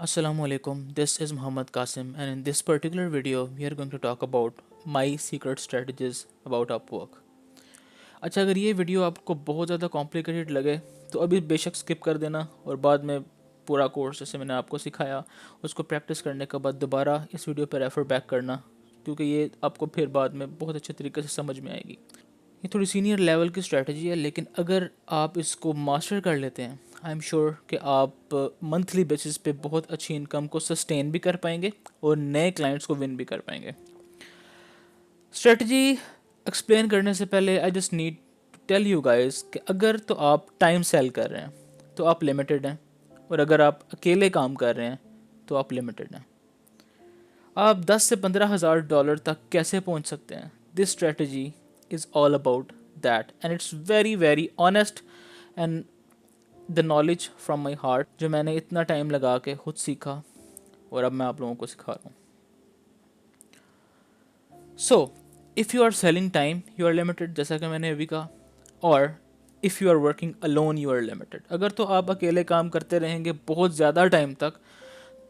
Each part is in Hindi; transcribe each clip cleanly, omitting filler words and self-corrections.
Assalamualaikum, this is Muhammad Qasim, and in this particular video, we are going to talk about my secret strategies about Upwork. अच्छा, अगर ये वीडियो आपको बहुत ज़्यादा कॉम्प्लिकेटेड लगे तो अभी बेशक स्किप कर देना और बाद में पूरा कोर्स जैसे मैंने आपको सिखाया उसको प्रैक्टिस करने के बाद दोबारा इस वीडियो पर रेफर बैक करना, क्योंकि ये आपको फिर बाद में बहुत अच्छे तरीके से समझ में आएगी। ये थोड़ी सीनियर लेवल की स्ट्रेटजी है, लेकिन अगर आप इसको मास्टर कर लेते हैं आई एम श्योर कि आप मंथली बेसिस पे बहुत अच्छी इनकम को सस्टेन भी कर पाएंगे और नए क्लाइंट्स को विन भी कर पाएंगे। स्ट्रेटजी एक्सप्लेन करने से पहले I just need to tell you guys कि अगर तो आप टाइम सेल कर रहे हैं तो आप लिमिटेड हैं, और अगर आप अकेले काम कर रहे हैं तो आप लिमिटेड हैं। आप 10 से 15 हज़ार डॉलर तक कैसे पहुंच सकते हैं? This strategy is all about that, and it's very very honest and the knowledge from my heart, जो मैंने इतना टाइम लगा के खुद सीखा और अब मैं आप लोगों को सिखा रहा हूँ। So if you are selling time you are limited, जैसा कि मैंने अभी कहा, और if you are working alone you are limited. अगर तो आप अकेले काम करते रहेंगे बहुत ज़्यादा टाइम तक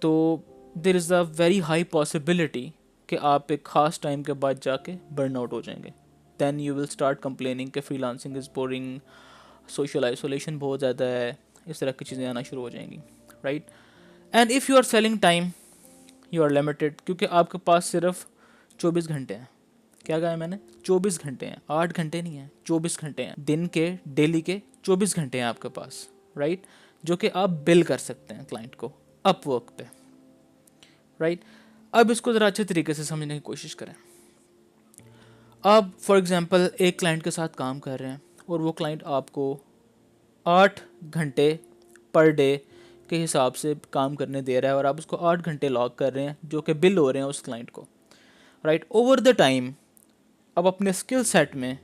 तो there is a very high possibility कि आप एक ख़ास टाइम के बाद जाके बर्न आउट हो जाएंगे। Then you will start complaining कि freelancing is boring, social isolation बहुत ज़्यादा है, इस तरह की चीज़ें आना शुरू हो जाएंगी, right. And if you are selling time you are limited, क्योंकि आपके पास सिर्फ 24 घंटे हैं। क्या कहा है मैंने? 24 घंटे हैं, 8 घंटे नहीं हैं, 24 घंटे हैं। दिन के डेली के 24 घंटे हैं आपके पास, राइट, जो कि आप बिल कर सकते हैं क्लाइंट को अपवर्क पे, राइट। अब इसको ज़रा अच्छे तरीके से समझने की कोशिश करें। आप फॉर एग्जांपल एक क्लाइंट के साथ काम कर रहे हैं और वो क्लाइंट आपको 8 घंटे पर डे के हिसाब से काम करने दे रहा है और आप उसको 8 घंटे लॉग कर रहे हैं जो कि बिल हो रहे हैं उस क्लाइंट को, राइट। ओवर द टाइम अब अपने स्किल सेट में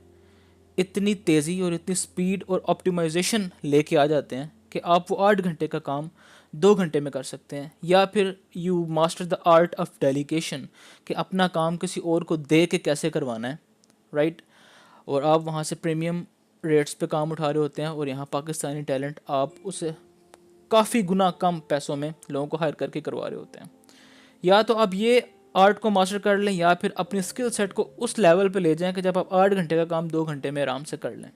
इतनी तेज़ी और इतनी स्पीड और ऑप्टिमाइजेशन लेके आ जाते हैं कि आप वो 8 घंटे का काम 2 घंटे में कर सकते हैं, या फिर you master the art of delegation कि अपना काम किसी और को दे के कैसे करवाना है, राइट। और आप वहाँ से प्रीमियम रेट्स पे काम उठा रहे होते हैं और यहाँ पाकिस्तानी टैलेंट आप उसे काफ़ी गुना कम पैसों में लोगों को हायर करके करवा रहे होते हैं। या तो आप ये आर्ट को मास्टर कर लें या फिर अपनी स्किल सेट को उस लेवल पे ले जाएं कि जब आप 8 घंटे का काम 2 घंटे में आराम से कर लें,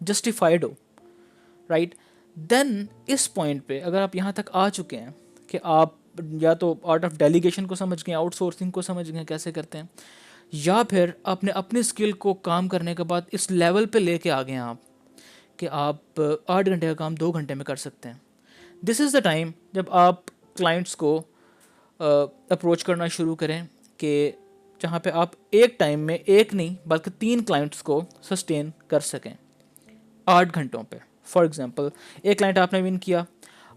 जस्टिफाइड हो, राइट। देन इस पॉइंट पे अगर आप यहाँ तक आ चुके हैं कि आप या तो आर्ट ऑफ डेलीगेशन को समझ गए, आउटसोर्सिंग को समझ गए कैसे करते हैं, या फिर आपने अपनी स्किल को काम करने के बाद इस लेवल पे लेके आ गए हैं आप कि आप 8 घंटे का काम 2 घंटे में कर सकते हैं। दिस इज़ द टाइम जब आप क्लाइंट्स को अप्रोच करना शुरू करें कि जहाँ पे आप एक टाइम में एक नहीं बल्कि 3 क्लाइंट्स को सस्टेन कर सकें 8 घंटों पे। फॉर एग्जांपल एक क्लाइंट आपने विन किया,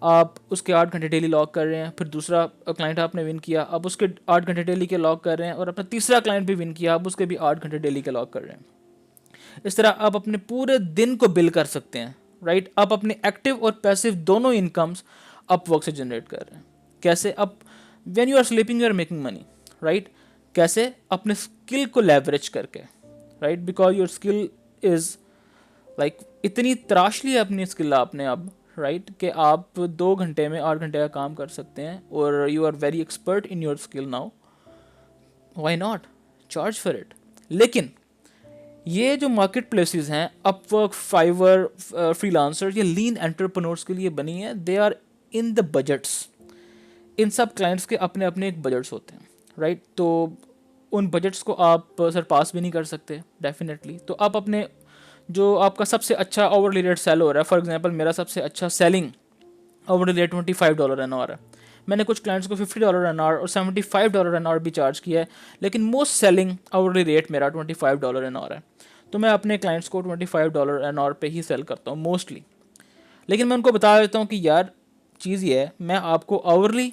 आप उसके 8 घंटे डेली लॉग कर रहे हैं, फिर दूसरा क्लाइंट आपने विन किया, अब उसके 8 घंटे डेली के लॉग कर रहे हैं, और अपना तीसरा क्लाइंट भी विन किया, अब उसके भी 8 घंटे डेली के लॉग कर रहे हैं। इस तरह आप अपने पूरे दिन को बिल कर सकते हैं, राइट। आप अपने एक्टिव और पैसिव दोनों इनकम्स अपवर्क से जनरेट कर रहे हैं। कैसे? अब when you are sleeping you are making money, right. कैसे? अपने स्किल को लेवरेज करके, right, because your skill is like इतनी तराश ली है अपनी स्किल आपने अब, राइट, कि आप 2 घंटे में 8 घंटे का काम कर सकते हैं और you are very expert in your skill now. Why not charge for it. लेकिन ये जो मार्केट प्लेसेस हैं अपवर्क, फाइवर, फ्रीलांसर, ये लीन एंटरप्रेन्योर्स के लिए बनी है। They are in the budgets. इन सब क्लाइंट्स के अपने अपने एक बजट्स होते हैं, राइट। तो उन बजट्स को आप सरपास भी नहीं कर सकते डेफिनेटली। तो आप अपने जो आपका सबसे अच्छा ओवरली रेट सेल हो रहा है, फॉर एग्जांपल मेरा सबसे अच्छा selling overly rate $25 an hour है। मैंने कुछ क्लाइंट्स को $50 एन आवर और $75 एन आवर भी चार्ज किया है, लेकिन मोस्ट सेलिंग ओवरली रेट मेरा $25 एन आवर है। तो मैं अपने क्लाइंट्स को $25 एन आवर पे ही सेल करता हूँ मोस्टली। लेकिन मैं उनको बता देता हूँ कि यार चीज़ ये है, मैं आपको आवरली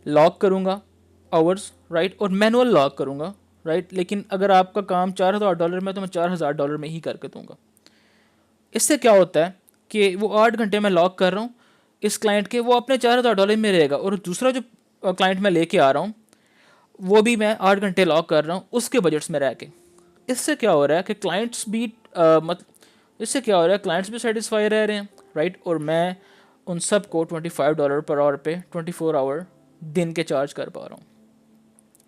लॉक करूँगा आवर्स, राइट, और मैनुअल लॉक करूँगा, राइट। लेकिन अगर आपका काम $4000 में तो मैं $4000 में ही करके दूंगा। इससे क्या होता है कि वो 8 घंटे में लॉक कर रहा हूँ इस क्लाइंट के, वो अपने $4000 में रहेगा, और दूसरा जो क्लाइंट मैं लेके आ रहा हूँ वो भी मैं 8 घंटे लॉक कर रहा हूँ उसके बजट्स में रह के। इससे क्या हो रहा है कि क्लाइंट्स भी इससे क्या हो रहा है, क्लाइंट्स भी सेटिस्फाई रह रहे हैं, राइट, और मैं उन सब को $25 पर आवर पे 24 आवर दिन के चार्ज कर पा रहा हूँ,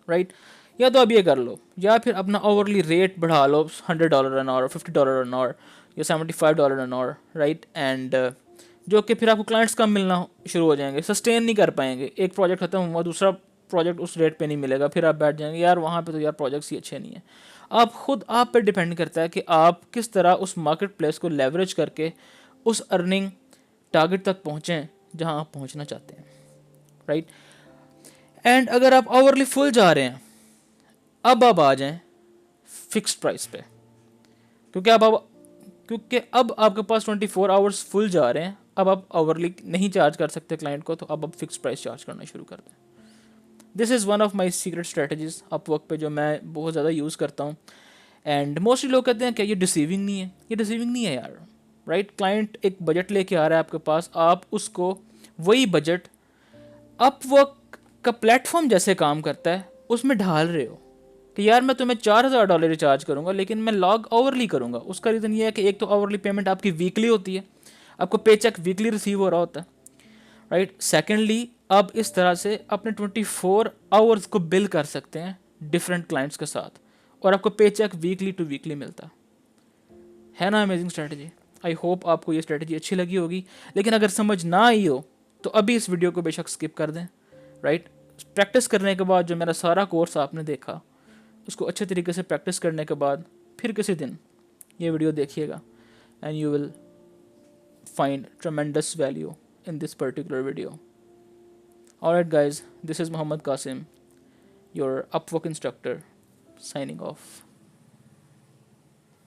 राइट। या तो अब ये कर लो, या फिर अपना ओवरली रेट बढ़ा लो $100 एन आवर, $50 एन आवर, या $75 एन आवर, राइट। एंड जो कि फिर आपको क्लाइंट्स कम मिलना शुरू हो जाएंगे, सस्टेन नहीं कर पाएंगे, एक प्रोजेक्ट खत्म हुआ दूसरा प्रोजेक्ट उस रेट पे नहीं मिलेगा, फिर आप बैठ जाएंगे यार वहाँ पे तो यार प्रोजेक्ट्स ही अच्छे नहीं है। आप खुद आप पे डिपेंड करता है कि आप किस तरह उस मार्केट प्लेस को लेवरेज करके उस अर्निंग टारगेट तक पहुँचें जहाँ आप पहुँचना चाहते हैं, राइट। एंड अगर आप ओवरली फुल जा रहे हैं, अब आप आ जाएं फिक्स्ड प्राइस पे, क्योंकि अब आपके पास 24 आवर्स फुल जा रहे हैं, अब आप ओवरली नहीं चार्ज कर सकते क्लाइंट को, तो अब आप फिक्स्ड प्राइस चार्ज करना शुरू कर दें। This is one of my secret strategies Upwork पे जो मैं बहुत ज़्यादा यूज़ करता हूँ। एंड मोस्टली लोग कहते हैं कि ये डिसीविंग नहीं है, ये डिसीविंग नहीं है यार, राइट। क्लाइंट एक बजट लेके आ रहा है आपके पास, आप उसको वही बजट अपवर्क का प्लेटफॉर्म जैसे काम करता है उसमें ढाल रहे हो कि यार मैं तुम्हें $4000 रिचार्ज करूंगा लेकिन मैं लॉग ओवरली करूंगा। उसका रीज़न ये है कि एक तो ओवरली पेमेंट आपकी वीकली होती है, आपको पे चेक वीकली रिसीव हो रहा होता है, राइट। सेकेंडली आप इस तरह से अपने 24 आवर्स को बिल कर सकते हैं डिफरेंट क्लाइंट्स के साथ, और आपको पे चेक वीकली टू वीकली मिलता है ना। Amazing strategy. आई होप आपको ये स्ट्रेटजी अच्छी लगी होगी, लेकिन अगर समझ ना आई हो तो अभी इस वीडियो को बेशक स्किप कर दें, राइट। प्रैक्टिस करने के बाद जो मेरा सारा कोर्स आपने देखा उसको अच्छे तरीके से प्रैक्टिस करने के बाद फिर किसी दिन ये वीडियो देखिएगा, and you will find tremendous value in this particular video. Alright guys, this is Muhammad Qasim, your Upwork instructor, signing off.